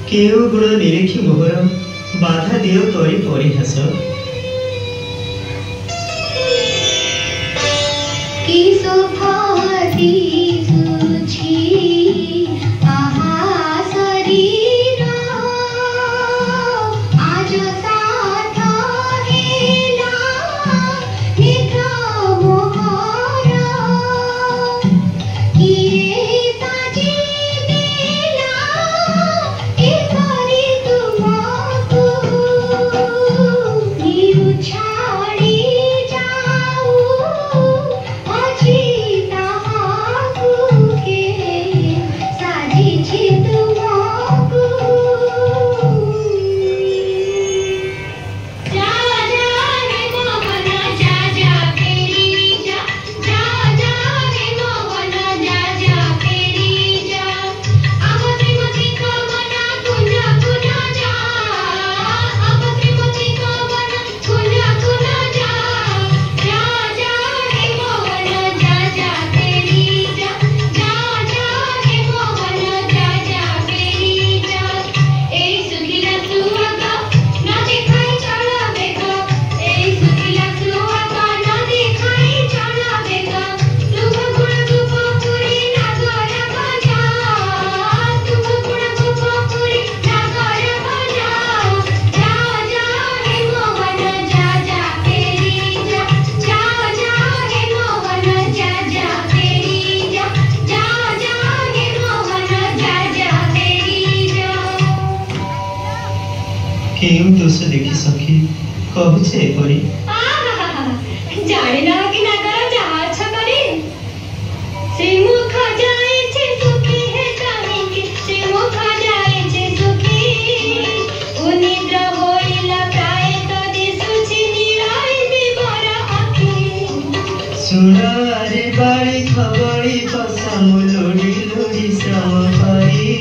केउ गुण निरेखी मोहर बाधा दियो तोरी परिहास की सुखती सुछि आहा शरीर आज साथ हेला निद्र मोहर किए साजी देला एपरि तुमको निरु छाड़ी जाऊ अछि ताहाकु के साजिछि तुमको जा जा रे मोहन जा जा फेरी जा जा जा रे मोहन जा जा फेरी जा अबते मति को मना कुना कुना जा अबते मति को मना कुना कुना जा जा जा रे मोहन जा जा फेरी जा जा जा रे मोहन जा जा फेरी जा ए सुखिला सुहागा ना देखाई चला बेगा ए सुखिला सुहागा ना देखाई चला बेगा तुम गुण गोपुरी ना कर भजा तुम गुण गोपुरी ना कर भजा जा जा रे मोहन जा जा फेरी जा जा जा रे मोहन जा जा फेरी जा जा जा रे मोहन जा जा फेरी जा केउ दोष देखी सखी कहूचे एपरी जाने ना कि ना करो जहाँ अच्छा करे से मुख जाए छे सुखी है काहे से मुख जाए छे सुखी उनिद्र होइला प्राय तो दिसुछि निराय दिबर आखि सुनारे बाड़ी खबड़ी पसाम लोड़ी लोड़ी श्रम करी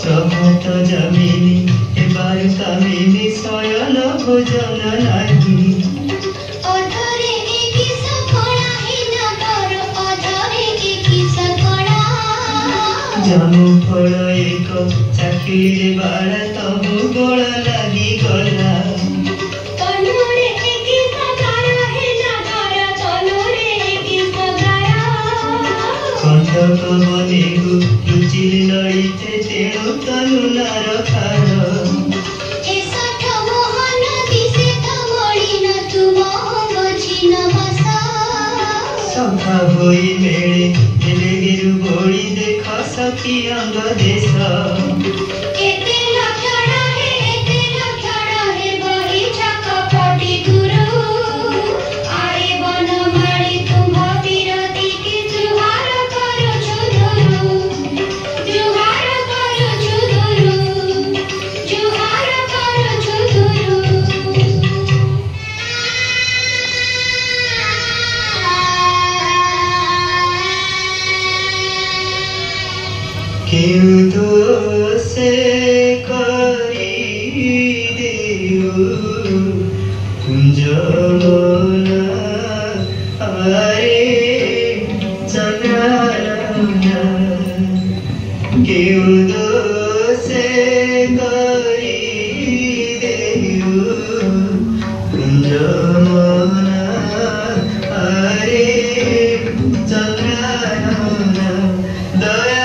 प्रमोट जमिनी एबार कामिनी शयन भोजन लागी अधरे एकी सकड़ा ही ना कर अधरे एकी सकड़ा जामु फल एक चाकिरी बाड़ा तबु गोड़ लागी गला तनुरे एकी सकड़ा ही ना कर तनुरे एकी सकड़ा कंटक बनेगु रुचिल लड़ीते तेणु तनु नार खार ए सठ मोहन दिसे थमळिन तुम गछिन बसा सखा होई मेळे हेले गिरु बोड़ी देख सखी अंग देश एते लक्षण हे बही छक पटी गुरु आरे वन माळी तुम्हा क्यों तो से करिदेऊ कुंज मोना आरे चंद्रना क्यों तो से करिदेऊ कुंज मोना आरे चंद्रना दया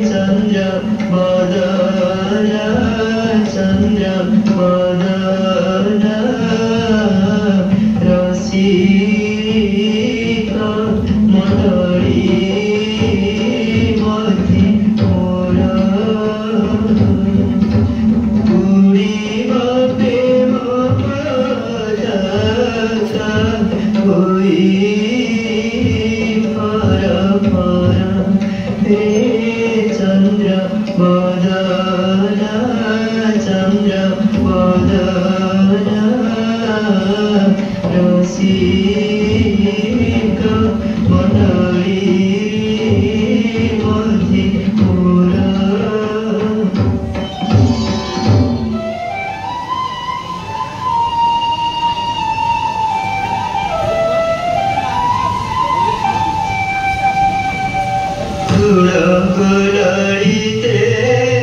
चंद्र बदन चंद्र बदन रसिक मंडली मध्य मोर उड़ीब प्रेम पदयात्रा होई पर हे चंद्र बदन चंद्र बदन रसिक मंडली मध्य मोर ललिते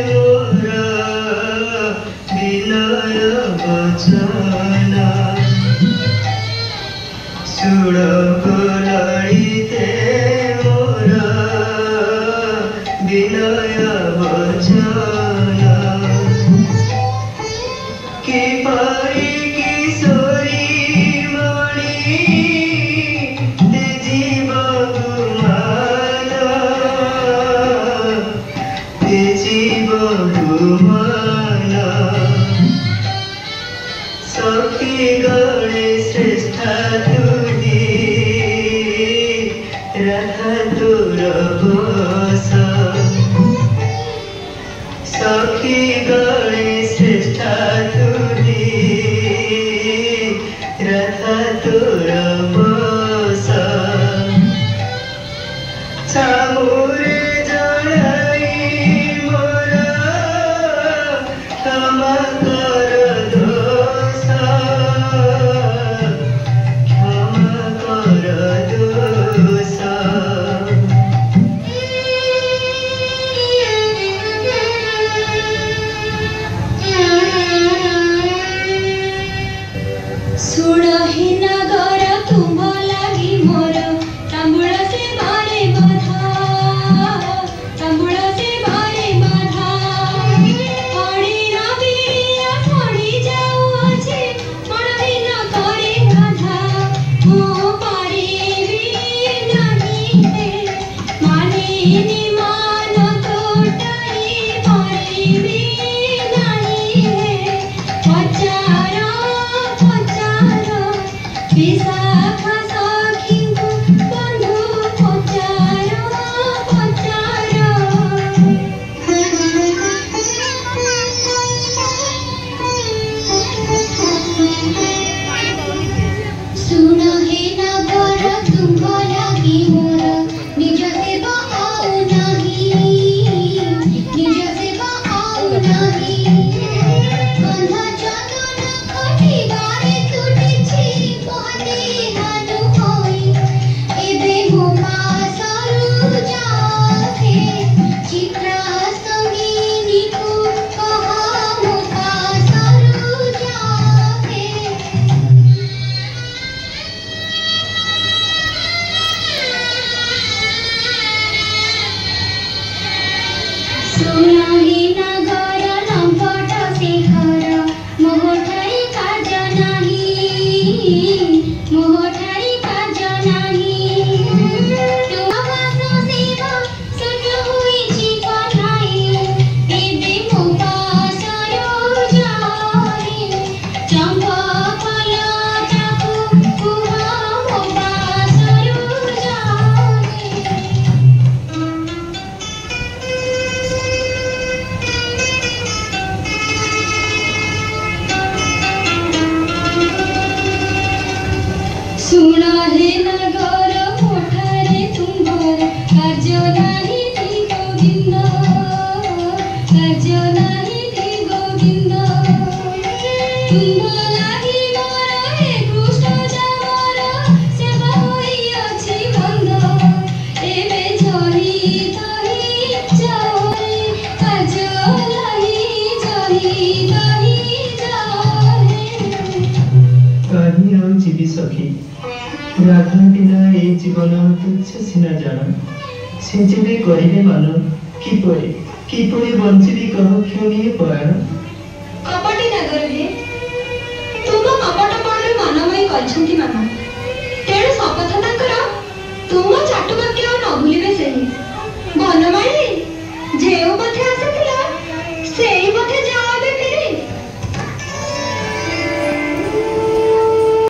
मोर विनय वचन ललिते मोर विनय वचन कि पारी किशोरी मणि जीव जीव गुमान सखी गणे श्रेष्ठ तुदी राधा तोर बस सखी गणे श्रेष्ठ तुदी राधा तोर बस छामुरे क्षमा कर दोष सुड़ही नगर तुम लागी मोर तांबुल से बारे बाधा तांबुल से बारे बाधा पड़ी ना बिरिया पड़ी जाऊ अच्छे पड़ी ना करे गाधा मो पारिबी नहीं है माने निमान तोटाई पारिबी नहीं है पचारा विशाखा सखीଙ୍କୁ बंधु पचार पचार सुन हे नगर तुम लागी मोर निज सेवा आउ नहीं निज सेवा आउ नहीं बंधा चंदन खटी बारे तुटिछि पहने हानु होई एबे मो पासरु जाथे चित्रा संगीनी को कहा मो पासरु जाथे सुनाही नगर लंपट शेखर मोहठाई काज नहीं मोहठाई काज नहीं तुमास सेवा सट हुई जीवन नहीं एबे मो पासरो जाई चंपा फलटाकु कुहा मो पासरो जाई सुना हे नगर मोठारे तुम्हार कार्य नहीं थी गोविंद कार्य नहीं थी गोविंद तुम लागी मोर हे कृष्ण जामर सेवा होई अछि बंद एबे झरी तही जाए कार्य नहीं झरी तही जाए कहीं हम जीवी सखी राधा बिना ये जीवन तुच्छ सिना जान से जेबे कहिबे मान କିପରି ବଞ୍ଚିବି କହ କ୍ଷଣୀୟ ପରାଣ। କପଟି ନଗରରେ ତୁମ କପଟପଣରେ ମାନମୟୀ କରିଛନ୍ତି ମାମା। ତେଣୁ ଶପଥ ତାଙ୍କର ତୁମ ଚାଟୁ ବାକ୍ୟ ଆଉ ନ ଭୁଲିବେ